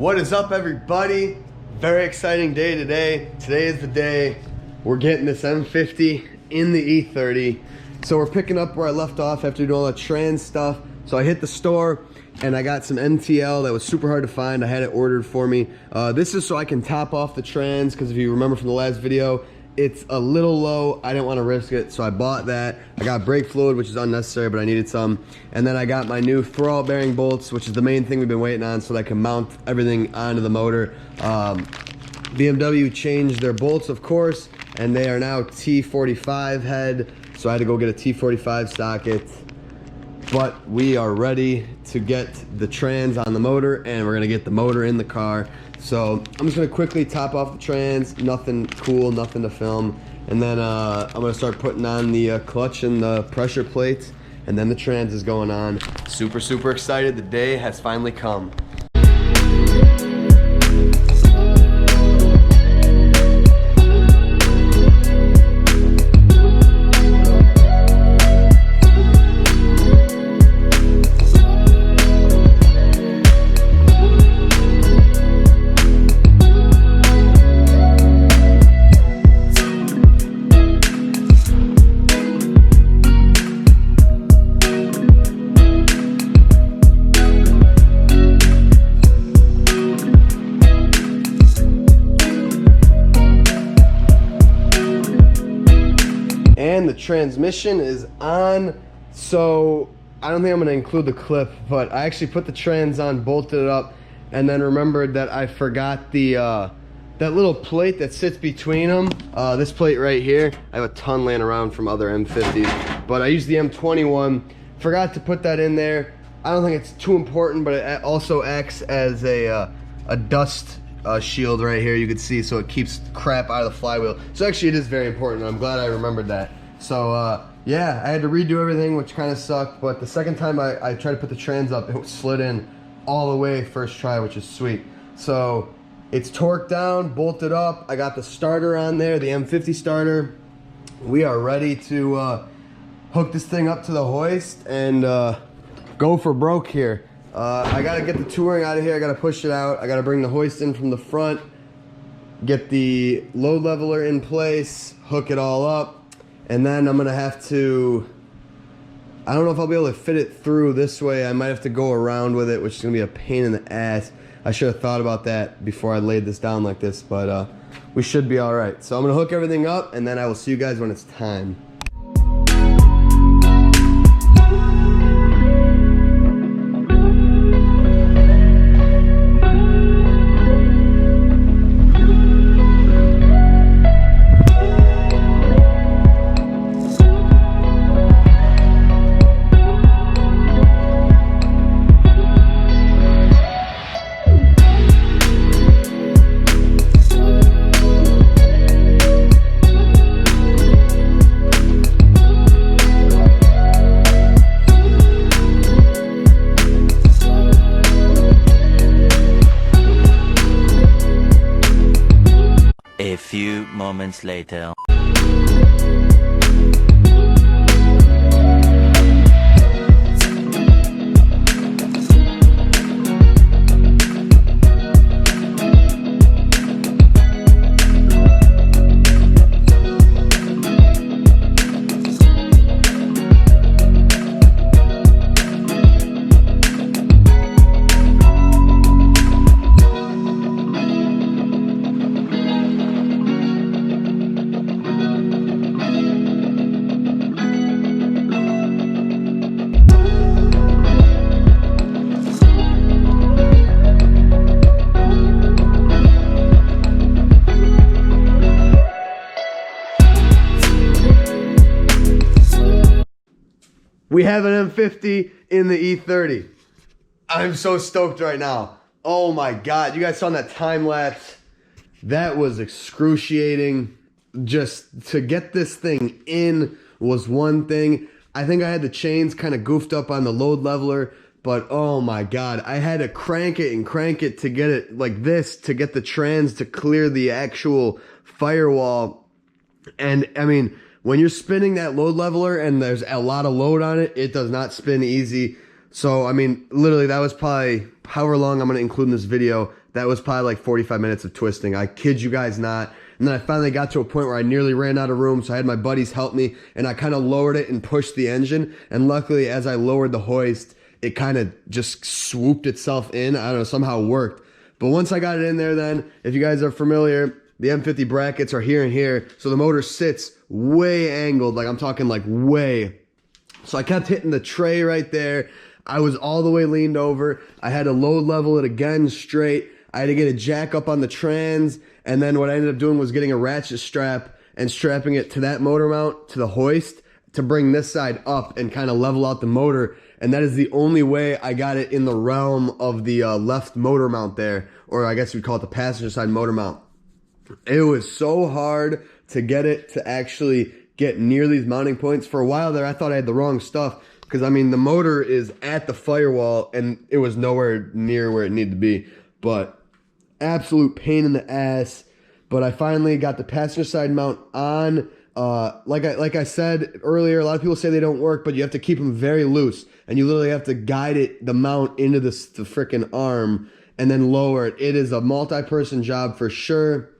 What is up, everybody? Very exciting day today. Today is the day we're getting this M50 in the E30. So we're picking up where I left off after doing all the trans stuff. So I hit the store and I got some MTL that was super hard to find. I had it ordered for me. This is so I can top off the trans, because if you remember from the last video, it's a little low. I didn't want to risk it, so I bought that. I got brake fluid, which is unnecessary, but I needed some. And then I got my new throwout bearing bolts, which is the main thing we've been waiting on, so that I can mount everything onto the motor. BMW changed their bolts, of course, and they are now T45 head, so I had to go get a T45 socket. But we are ready to get the trans on the motor, and we're gonna get the motor in the car. So I'm just gonna quickly top off the trans, nothing cool, nothing to film. And then I'm gonna start putting on the clutch and the pressure plates, and then the trans is going on. Super, super excited. The day has finally come. And the transmission is on, so I don't think I'm gonna include the clip, but I actually put the trans on, bolted it up, and then remembered that I forgot the that little plate that sits between them. This plate right here, I have a ton laying around from other M50s, but I used the M21, forgot to put that in there. I don't think it's too important, but it also acts as a dust shield right here, you can see, so it keeps crap out of the flywheel. So actually it is very important, and I'm glad I remembered that. So yeah, I had to redo everything, which kind of sucked, but the second time I tried to put the trans up, it slid in all the way first try, which is sweet. So it's torqued down, bolted up. I got the starter on there, the M50 starter. We are ready to hook this thing up to the hoist and go for broke here. I gotta get the touring out of here. I gotta push it out. I gotta bring the hoist in from the front, get the load leveler in place, hook it all up, and then I'm gonna have to, I don't know if I'll be able to fit it through this way. I might have to go around with it, which is gonna be a pain in the ass. I should have thought about that before I laid this down like this, but we should be all right. So I'm gonna hook everything up, and then I will see you guys when it's time. A few moments later. We have an M50 in the E30. I'm so stoked right now. Oh my God, you guys saw that time lapse. That was excruciating. Just to get this thing in was one thing. I think I had the chains kind of goofed up on the load leveler, but oh my God, I had to crank it and crank it to get it like this, to get the trans to clear the actual firewall. And I mean, when you're spinning that load leveler and there's a lot of load on it, it does not spin easy. So, I mean, literally that was probably however long I'm going to include in this video. that was probably like 45 minutes of twisting. I kid you guys not. And then I finally got to a point where I nearly ran out of room, so I had my buddies help me, and I kind of lowered it and pushed the engine. And luckily, as I lowered the hoist, it kind of just swooped itself in. I don't know, somehow worked. But once I got it in there then, if you guys are familiar, the M50 brackets are here and here. So the motor sits way angled, like I'm talking like way. So I kept hitting the tray right there. I was all the way leaned over. I had to load level it again straight. I had to get a jack up on the trans. And then what I ended up doing was getting a ratchet strap and strapping it to that motor mount, to the hoist, to bring this side up and kind of level out the motor. And that is the only way I got it in the realm of the left motor mount there, or I guess we'd call it the passenger side motor mount. It was so hard to get it to actually get near these mounting points. For a while there, I thought I had the wrong stuff, because I mean, the motor is at the firewall and it was nowhere near where it needed to be. But absolute pain in the ass. But I finally got the passenger side mount on. Like I said earlier, a lot of people say they don't work, but you have to keep them very loose, and you literally have to guide the mount into the freaking arm and then lower it. It is a multi-person job for sure.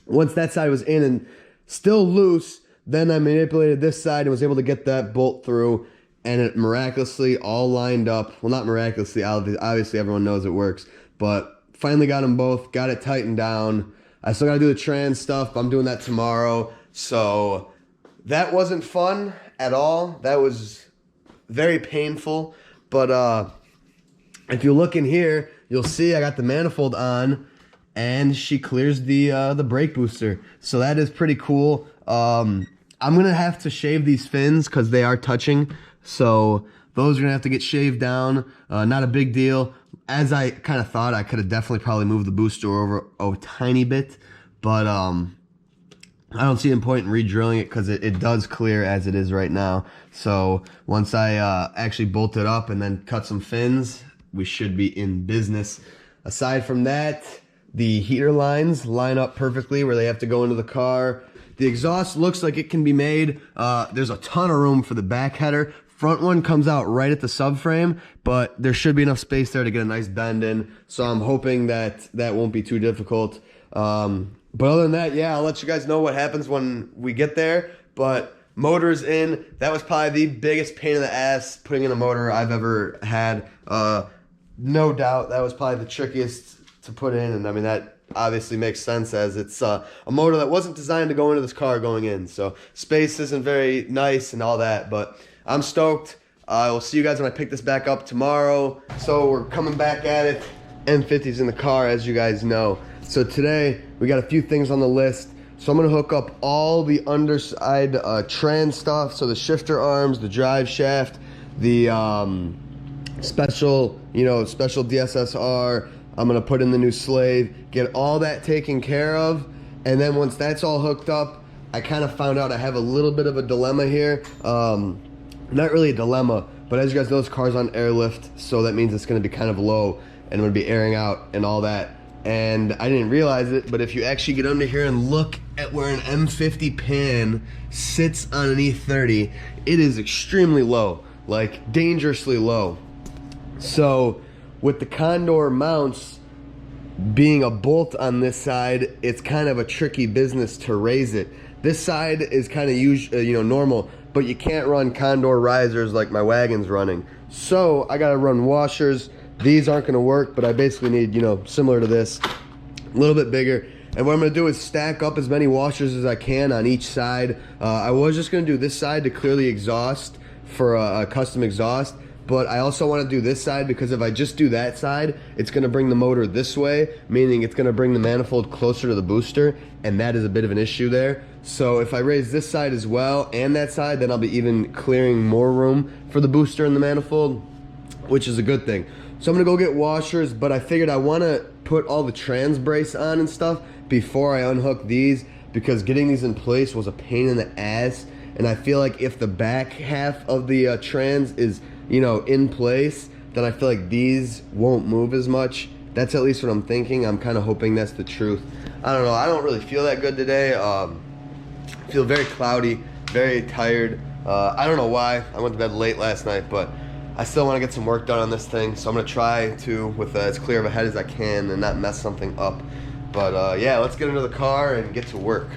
Once that side was in and still loose, then I manipulated this side and was able to get that bolt through, and it miraculously all lined up. Well, not miraculously, obviously everyone knows it works, but finally got them both, got it tightened down. I still got to do the trans stuff, but I'm doing that tomorrow. So that wasn't fun at all. That was very painful. But if you look in here, you'll see I got the manifold on, and she clears the brake booster. So that is pretty cool. I'm going to have to shave these fins because they are touching. So those are going to have to get shaved down. Not a big deal. As I kind of thought, I could have definitely probably moved the booster over a tiny bit. But I don't see any point in re-drilling it because it does clear as it is right now. So once I actually bolt it up and then cut some fins, we should be in business. Aside from that, the heater lines line up perfectly where they have to go into the car. The exhaust looks like it can be made. There's a ton of room for the back header. Front one comes out right at the subframe, but there should be enough space there to get a nice bend in. So I'm hoping that won't be too difficult. But other than that, yeah, I'll let you guys know what happens when we get there. But motor's in. That was probably the biggest pain in the ass putting in a motor I've ever had. No doubt that was probably the trickiest to put in. And I mean, that obviously makes sense as it's a motor that wasn't designed to go into this car going in. So space isn't very nice and all that, but I'm stoked. I will see you guys when I pick this back up tomorrow. So we're coming back at it. M50's in the car, as you guys know. So today we got a few things on the list. So I'm gonna hook up all the underside trans stuff. So the shifter arms, the drive shaft, the special DSSR. I'm gonna put in the new slave, get all that taken care of. And then once that's all hooked up, I kind of found out I have a little bit of a dilemma here. Not really a dilemma, but as you guys know, this car's on airlift, so that means it's going to be kind of low and I'm going to be airing out and all that. And I didn't realize it, but if you actually get under here and look at where an M50 pan sits on an E30, it is extremely low, like dangerously low. So with the Condor mounts being a bolt on this side, it's kind of a tricky business to raise it. This side is kind of normal, but you can't run Condor risers like my wagon's running. So I gotta run washers. These aren't gonna work, but I basically need, similar to this, a little bit bigger. And what I'm gonna do is stack up as many washers as I can on each side. I was just gonna do this side to clear the exhaust for a custom exhaust, but I also wanna do this side because if I just do that side, it's gonna bring the motor this way, meaning it's gonna bring the manifold closer to the booster, and that is a bit of an issue there. So if I raise this side as well and that side, then I'll be even clearing more room for the booster and the manifold, which is a good thing. So I'm gonna go get washers, but I figured I wanna put all the trans brace on and stuff before I unhook these, because getting these in place was a pain in the ass. And I feel like if the back half of the trans is, in place, then I feel like these won't move as much. That's at least what I'm thinking. I'm kind of hoping that's the truth. I don't know. I don't really feel that good today. Feel very cloudy, very tired. I don't know why. I went to bed late last night, but I still want to get some work done on this thing, so I'm going to try to, with as clear of a head as I can and not mess something up. But yeah, let's get into the car and get to work.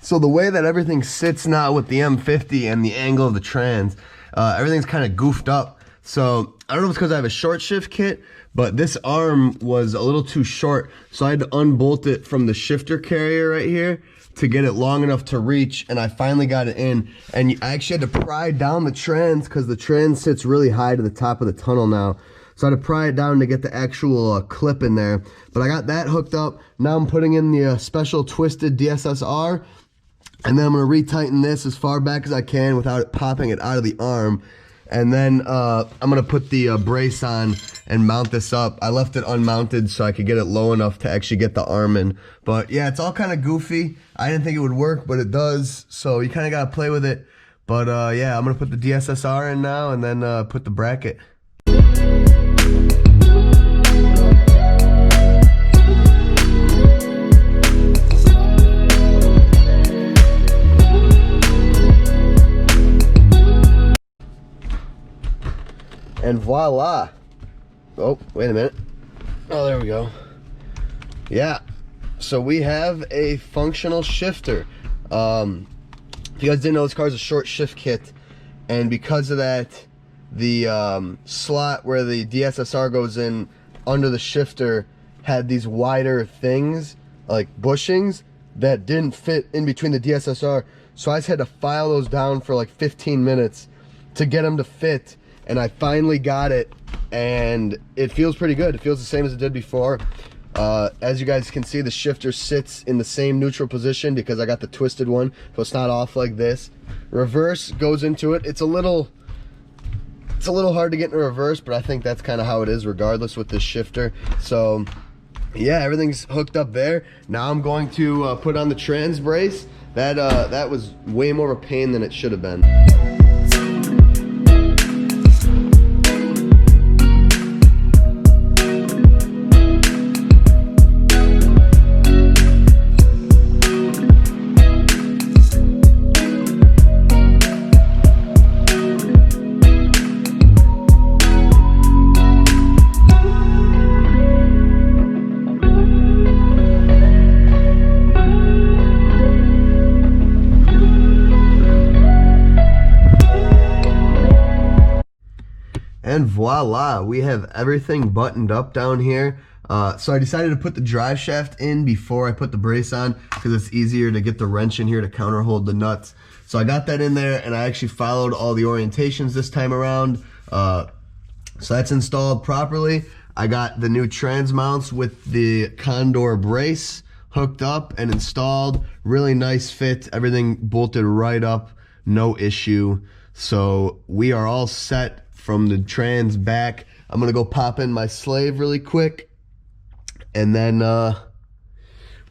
So the way that everything sits now with the M50 and the angle of the trans, everything's kind of goofed up. So I don't know if it's because I have a short shift kit, but this arm was a little too short, so I had to unbolt it from the shifter carrier right here to get it long enough to reach, and I finally got it in. And I actually had to pry down the trans because the trans sits really high to the top of the tunnel now. So I had to pry it down to get the actual clip in there. But I got that hooked up. Now I'm putting in the special twisted DSSR, and then I'm going to retighten this as far back as I can without it popping it out of the arm. And then I'm going to put the brace on and mount this up. I left it unmounted so I could get it low enough to actually get the arm in. But yeah, it's all kind of goofy. I didn't think it would work, but it does. So you kind of got to play with it. But yeah, I'm going to put the DSSR in now and then put the bracket. And voila. Oh, wait a minute. Oh, there we go. Yeah. So we have a functional shifter. If you guys didn't know, this car is a short shift kit. And because of that, the slot where the DSSR goes in under the shifter had these wider things, like bushings, that didn't fit in between the DSSR. So I just had to file those down for like 15 minutes to get them to fit. And I finally got it, and it feels pretty good. It feels the same as it did before. As you guys can see, the shifter sits in the same neutral position because I got the twisted one, so it's not off like this. Reverse goes into it. It's a little hard to get in reverse, but I think that's kind of how it is regardless with this shifter. So yeah, everything's hooked up there. Now I'm going to put on the trans brace. That was way more of a pain than it should have been. And voila, we have everything buttoned up down here. So I decided to put the drive shaft in before I put the brace on because it's easier to get the wrench in here to counter hold the nuts. So I got that in there, and I actually followed all the orientations this time around. So that's installed properly. I got the new trans mounts with the Condor brace hooked up and installed. Really nice fit. Everything bolted right up, no issue. So we are all set from the trans back. I'm gonna go pop in my slave really quick, and then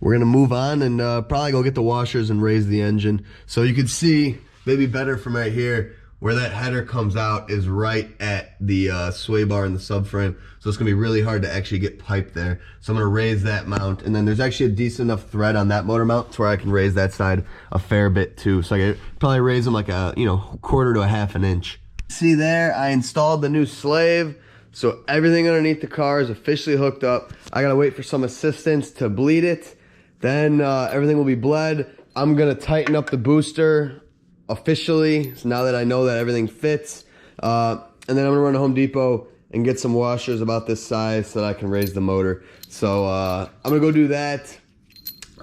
we're gonna move on and probably go get the washers and raise the engine. So you can see maybe better from right here where that header comes out is right at the sway bar in the subframe. So it's gonna be really hard to actually get pipe there. So I'm gonna raise that mount, and then there's actually a decent enough thread on that motor mount to where I can raise that side a fair bit too. So I could probably raise them like a, quarter to a half an inch. See there, I installed the new slave, so everything underneath the car is officially hooked up. I gotta wait for some assistance to bleed it, then everything will be bled. I'm gonna tighten up the booster officially, so now that I know that everything fits, and then I'm gonna run to Home Depot and get some washers about this size so that I can raise the motor. So I'm gonna go do that.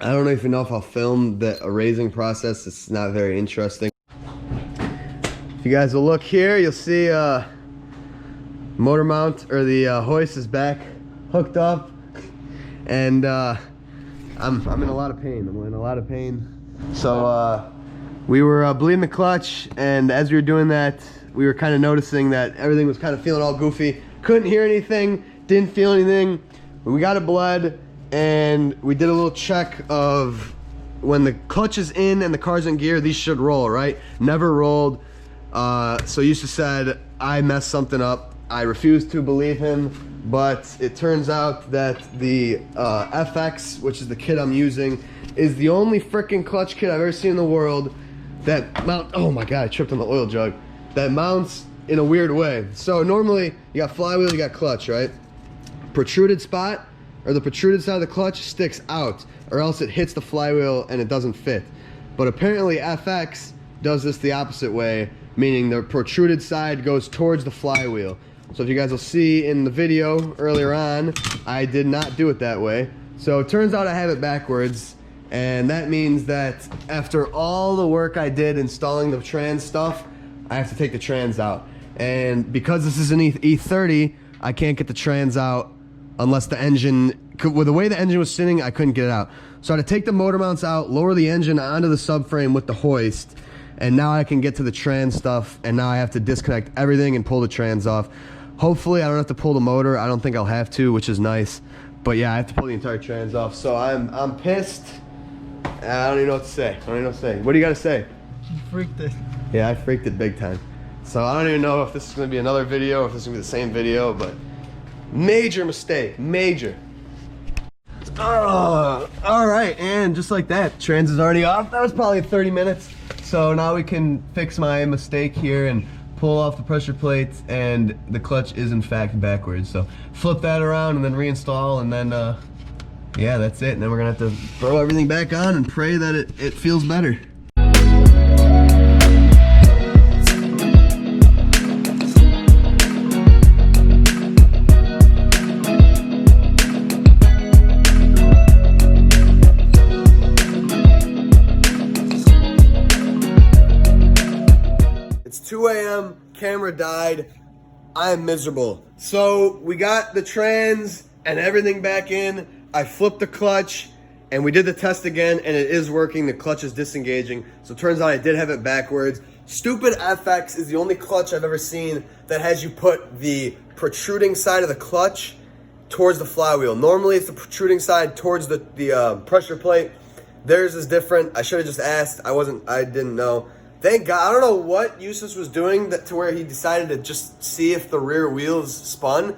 I don't even know if I'll film the raising process. It's not very interesting. If you guys will look here, you'll see motor mount, or the hoist is back hooked up, and I'm in a lot of pain. I'm in a lot of pain. So we were bleeding the clutch, and as we were doing that, we were kind of noticing that everything was kind of feeling all goofy. Couldn't hear anything, didn't feel anything. We got it bled, and we did a little check of when the clutch is in and the car's in gear, these should roll, right? Never rolled. So Yusuf said I messed something up. I refused to believe him, but it turns out that the FX, which is the kit I'm using, is the only freaking clutch kit I've ever seen in the world that oh my god, I tripped on the oil jug, that mounts in a weird way. So normally you got flywheel, you got clutch, right? Protruded spot, or the protruded side of the clutch sticks out, or else it hits the flywheel and it doesn't fit. But apparently FX does this the opposite way, meaning the protruded side goes towards the flywheel. So if you guys will see in the video earlier on, I did not do it that way. So it turns out I have it backwards, and that means that after all the work I did installing the trans stuff, I have to take the trans out. And because this is an E30, I can't get the trans out unless the engine, with the way the engine was sitting, I couldn't get it out. So I had to take the motor mounts out, lower the engine onto the subframe with the hoist, and now I can get to the trans stuff, and now I have to disconnect everything and pull the trans off. Hopefully I don't have to pull the motor. I don't think I'll have to, which is nice. But yeah, I have to pull the entire trans off. So I'm pissed. I don't even know what to say. I don't even know what to say. What do you got to say? You freaked it. Yeah, I freaked it big time. So I don't even know if this is going to be another video, or if this is going to be the same video, but major mistake, major. All right, and just like that, trans is already off. That was probably 30 minutes. So now we can fix my mistake here and pull off the pressure plates, and the clutch is in fact backwards. So flip that around and then reinstall, and then yeah, that's it. And then we're gonna have to throw everything back on and pray that it feels better. It's 2 a.m., camera died, I am miserable. So we got the trans and everything back in, I flipped the clutch, and we did the test again, and it is working, the clutch is disengaging. So it turns out I did have it backwards. Stupid FX is the only clutch I've ever seen that has you put the protruding side of the clutch towards the flywheel. Normally it's the protruding side towards the pressure plate. Theirs is different. I should have just asked, I didn't know. Thank God. I don't know what Eustace was doing to where he decided to just see if the rear wheels spun,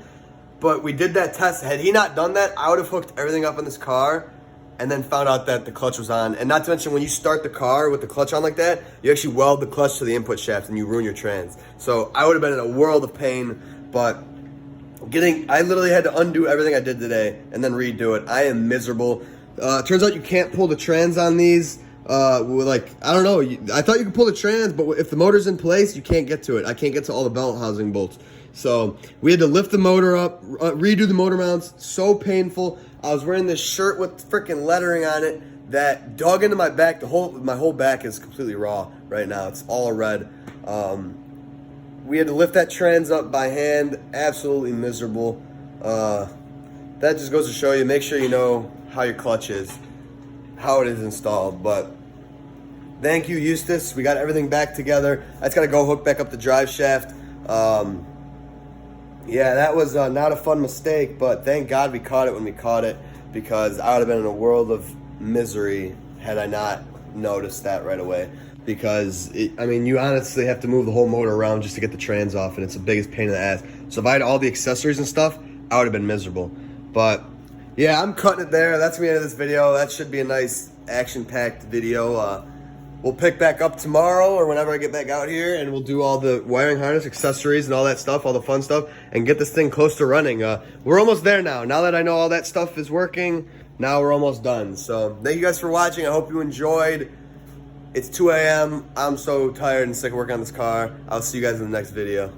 but we did that test. Had he not done that, I would have hooked everything up in this car and then found out that the clutch was on. And not to mention, when you start the car with the clutch on like that, you actually weld the clutch to the input shaft and you ruin your trans. So I would have been in a world of pain, but I literally had to undo everything I did today and then redo it. I am miserable. Turns out you can't pull the trans on these. I don't know, I thought you could pull the trans, but if the motor's in place, you can't get to it. I can't get to all the belt housing bolts. So we had to lift the motor up, redo the motor mounts. So painful. I was wearing this shirt with freaking lettering on it that dug into my back. My whole back is completely raw right now. It's all red. We had to lift that trans up by hand. Absolutely miserable. That just goes to show you, make sure you know how your clutch is, how it is installed. But thank you, Eustace. We got everything back together. I just got to go hook back up the drive shaft. Yeah, that was not a fun mistake, but thank God we caught it when we caught it, because I would have been in a world of misery had I not noticed that right away. Because, you honestly have to move the whole motor around just to get the trans off, and it's the biggest pain in the ass. So if I had all the accessories and stuff, I would have been miserable. But yeah, I'm cutting it there. That's the end of this video. That should be a nice action-packed video. We'll pick back up tomorrow or whenever I get back out here, and we'll do all the wiring harness, accessories, and all that stuff, all the fun stuff, and get this thing close to running. We're almost there now. Now that I know all that stuff is working, now we're almost done. So thank you guys for watching. I hope you enjoyed. It's 2 a.m. I'm so tired and sick of working on this car. I'll see you guys in the next video.